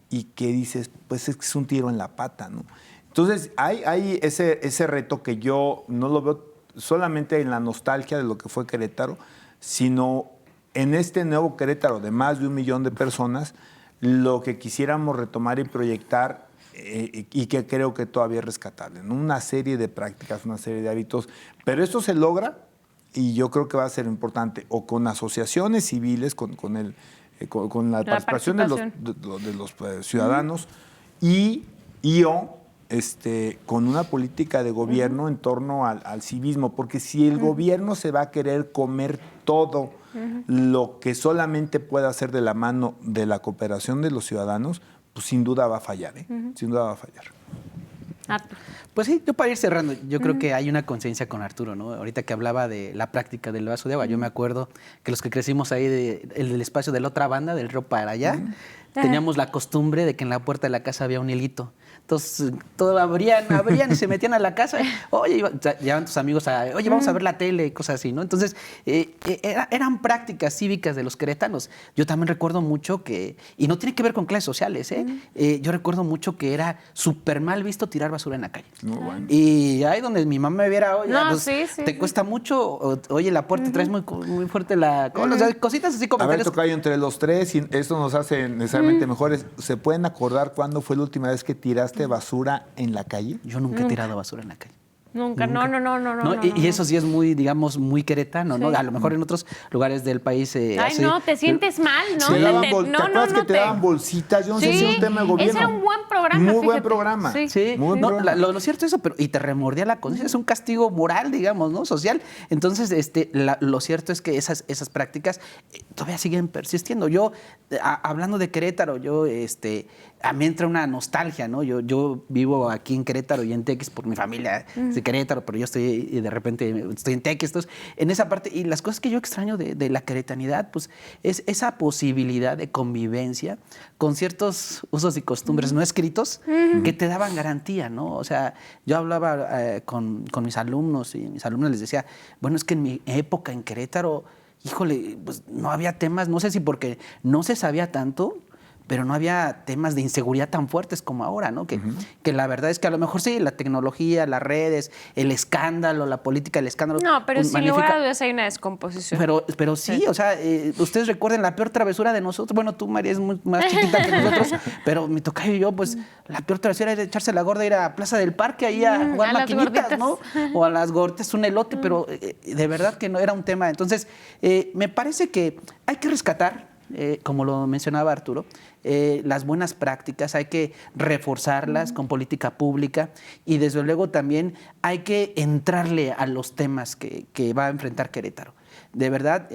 y que dices, pues es que es un tiro en la pata, ¿no? Entonces, hay ese reto que yo no lo veo solamente en la nostalgia de lo que fue Querétaro, sino en este nuevo Querétaro de más de 1 millón de personas, lo que quisiéramos retomar y proyectar, y que creo que todavía es rescatable, ¿no? Una serie de prácticas, una serie de hábitos, pero esto se logra, y yo creo que va a ser importante, o con asociaciones civiles, con la participación de los ciudadanos, o con una política de gobierno en torno al civismo, porque si el gobierno se va a querer comer todo lo que solamente pueda hacer de la mano de la cooperación de los ciudadanos, pues sin duda va a fallar, sin duda va a fallar. Arturo. Pues sí, yo para ir cerrando, yo creo que hay una conciencia con Arturo, ¿no? Ahorita que hablaba de la práctica del vaso de agua, yo me acuerdo que los que crecimos ahí el del espacio de la otra banda, del río para allá, teníamos la costumbre de que en la puerta de la casa había un hilito. Entonces, todo abrían y se metían a la casa. Oye, llevaban tus amigos oye, vamos a ver la tele y cosas así, ¿no? Entonces, eran prácticas cívicas de los queretanos. Yo también recuerdo mucho que, y no tiene que ver con clases sociales, yo recuerdo mucho que era súper mal visto tirar basura en la calle. Bueno. Y ahí donde mi mamá me viera, oye, No, pues, sí. te cuesta mucho, oye, la puerta traes muy fuerte la cola. O sea, cositas así, A ver, comentarios. tocayo, entre los tres, y esto nos hace necesariamente mejores, ¿se pueden acordar cuándo fue la última vez que tiraste basura en la calle? Yo nunca he tirado basura en la calle. Nunca. No. Y eso sí es muy, digamos, muy queretano, ¿no? Sí. A lo mejor en otros lugares del país. Ay, así, no, te sientes mal, ¿no? ¿Te daban ¿te no, acuerdas no, que te daban bolsitas? Yo no sé si era un tema de gobierno. Ese era un buen programa, Muy fíjate. buen programa. Sí. Sí, Muy buen no, programa. lo cierto es eso, pero y te remordía la conciencia, es un castigo moral, digamos, ¿no? Social. Entonces, lo cierto es que esas prácticas todavía siguen persistiendo. Yo, hablando de Querétaro, a mí entra una nostalgia, ¿no? Yo vivo aquí en Querétaro y en Tequis por mi familia es de Querétaro, pero yo de repente estoy en Tequis. Entonces, en esa parte, y las cosas que yo extraño de la queretanidad, pues, es esa posibilidad de convivencia con ciertos usos y costumbres no escritos que te daban garantía, ¿no? O sea, yo hablaba con mis alumnos y mis alumnas les decía, bueno, es que en mi época en Querétaro, híjole, pues no había temas, no sé si porque no se sabía tanto, pero no había temas de inseguridad tan fuertes como ahora, ¿no? Que la verdad es que a lo mejor sí, la tecnología, las redes, el escándalo, la política del escándalo. No, pero sin lugar magnífica. a dudas hay una descomposición. Pero sí, o sea, ustedes recuerden la peor travesura de nosotros. Bueno, tú, María, es más chiquita que nosotros, pero mi tocayo y yo, pues, la peor travesura era echarse la gorda, ir a Plaza del Parque, ahí a jugar a las maquinitas, gorditas. ¿no? O a las gorditas, un elote, pero de verdad que no era un tema. Entonces, me parece que hay que rescatar, como lo mencionaba Arturo, las buenas prácticas, hay que reforzarlas con política pública y desde luego también hay que entrarle a los temas que va a enfrentar Querétaro. De verdad,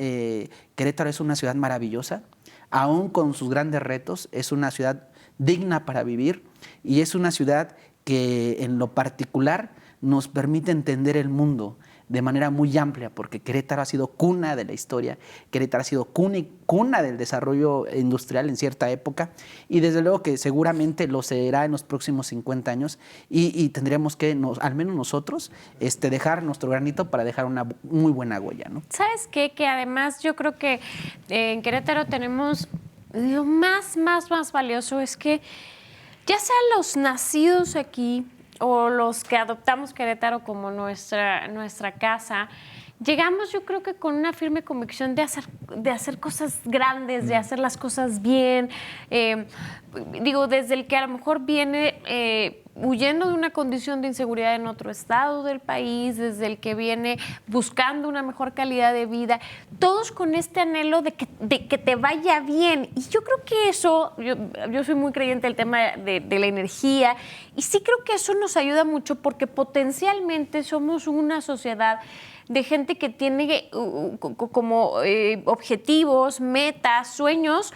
Querétaro es una ciudad maravillosa, aún con sus grandes retos, es una ciudad digna para vivir y es una ciudad que en lo particular nos permite entender el mundo de manera muy amplia, porque Querétaro ha sido cuna de la historia, Querétaro ha sido cuna del desarrollo industrial en cierta época, y desde luego que seguramente lo será en los próximos 50 años, y tendremos que, al menos nosotros, dejar nuestro granito para dejar una muy buena huella, ¿no? ¿Sabes qué? Que además yo creo que en Querétaro tenemos lo más valioso es que ya sean los nacidos aquí o los que adoptamos Querétaro como nuestra casa, llegamos yo creo que con una firme convicción de hacer cosas grandes, de hacer las cosas bien. Desde el que a lo mejor viene huyendo de una condición de inseguridad en otro estado del país, desde el que viene buscando una mejor calidad de vida, todos con este anhelo de que te vaya bien. Y yo creo que eso, yo soy muy creyente del tema de la energía, y sí creo que eso nos ayuda mucho porque potencialmente somos una sociedad de gente que tiene como objetivos, metas, sueños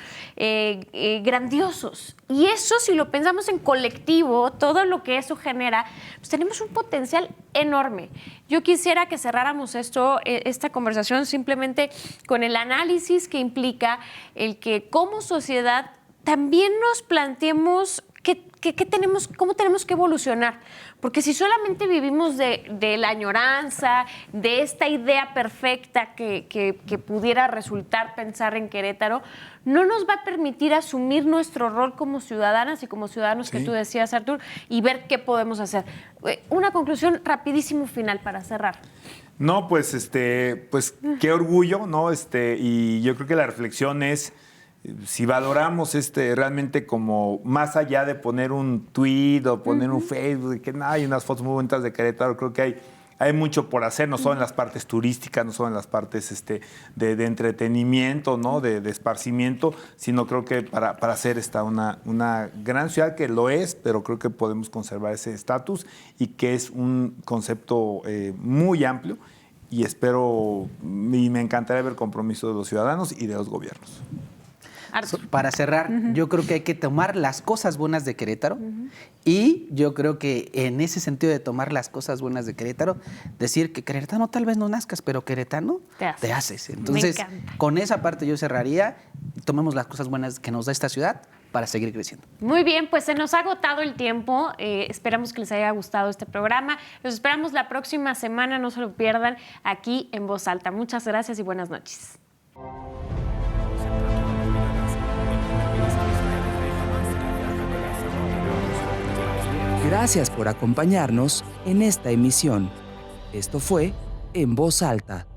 grandiosos. Y eso, si lo pensamos en colectivo, todo lo que eso genera, pues tenemos un potencial enorme. Yo quisiera que cerráramos esta conversación simplemente con el análisis que implica el que como sociedad también nos planteemos cómo tenemos que evolucionar. Porque si solamente vivimos de la añoranza, de esta idea perfecta que pudiera resultar pensar en Querétaro, no nos va a permitir asumir nuestro rol como ciudadanas y como ciudadanos, sí, que tú decías, Artur, y ver qué podemos hacer. Una conclusión rapidísimo final para cerrar. No, pues qué orgullo, ¿no? Y yo creo que la reflexión es, si valoramos realmente como más allá de poner un tweet o poner un Facebook, que hay unas fotos muy bonitas de Querétaro, creo que hay mucho por hacer, no solo en las partes turísticas, no solo en las partes de entretenimiento, ¿no? de esparcimiento, sino creo que para hacer una gran ciudad que lo es, pero creo que podemos conservar ese estatus y que es un concepto muy amplio, y espero y me encantaría ver compromiso de los ciudadanos y de los gobiernos. Arthur. Para cerrar, yo creo que hay que tomar las cosas buenas de Querétaro y yo creo que en ese sentido de tomar las cosas buenas de Querétaro, decir que queretano tal vez no nazcas, pero queretano te haces. Entonces, con esa parte yo cerraría, tomemos las cosas buenas que nos da esta ciudad para seguir creciendo. Muy bien, pues se nos ha agotado el tiempo. Esperamos que les haya gustado este programa. Los esperamos la próxima semana, no se lo pierdan, aquí en Voz Alta. Muchas gracias y buenas noches. Gracias por acompañarnos en esta emisión. Esto fue En Voz Alta.